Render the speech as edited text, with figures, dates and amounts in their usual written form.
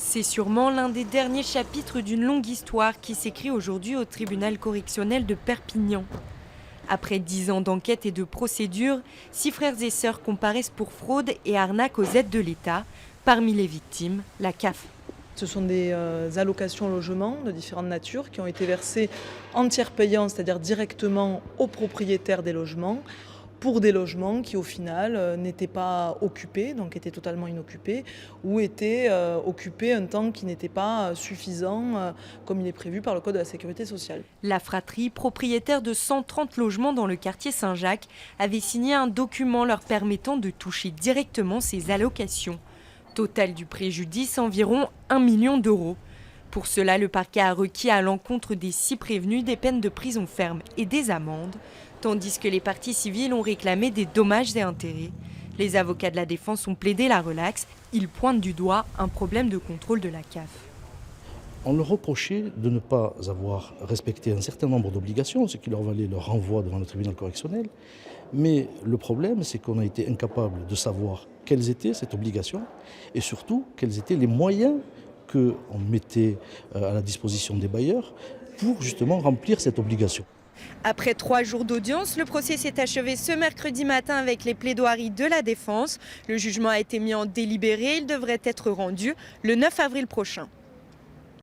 C'est sûrement l'un des derniers chapitres d'une longue histoire qui s'écrit aujourd'hui au tribunal correctionnel de Perpignan. Après 10 ans d'enquête et de procédure, 6 frères et sœurs comparaissent pour fraude et arnaque aux aides de l'État. Parmi les victimes, la CAF. Ce sont des allocations logement de différentes natures qui ont été versées en tiers payant, c'est-à-dire directement aux propriétaires des logements, pour des logements qui au final n'étaient pas occupés, donc étaient totalement inoccupés, ou étaient occupés un temps qui n'était pas suffisant comme il est prévu par le Code de la sécurité sociale. La fratrie, propriétaire de 130 logements dans le quartier Saint-Jacques, avait signé un document leur permettant de toucher directement ces allocations. Total du préjudice, environ 1 million d'euros. Pour cela, le parquet a requis à l'encontre des 6 prévenus des peines de prison ferme et des amendes, tandis que les parties civiles ont réclamé des dommages et intérêts. Les avocats de la défense ont plaidé la relaxe. Ils pointent du doigt un problème de contrôle de la CAF. On leur reprochait de ne pas avoir respecté un certain nombre d'obligations, ce qui leur valait le renvoi devant le tribunal correctionnel. Mais le problème, c'est qu'on a été incapable de savoir quelles étaient ces obligations et surtout quels étaient les moyens qu'on mettait à la disposition des bailleurs pour justement remplir cette obligation. Après 3 jours d'audience, le procès s'est achevé ce mercredi matin avec les plaidoiries de la défense. Le jugement a été mis en délibéré. Il devrait être rendu le 9 avril prochain.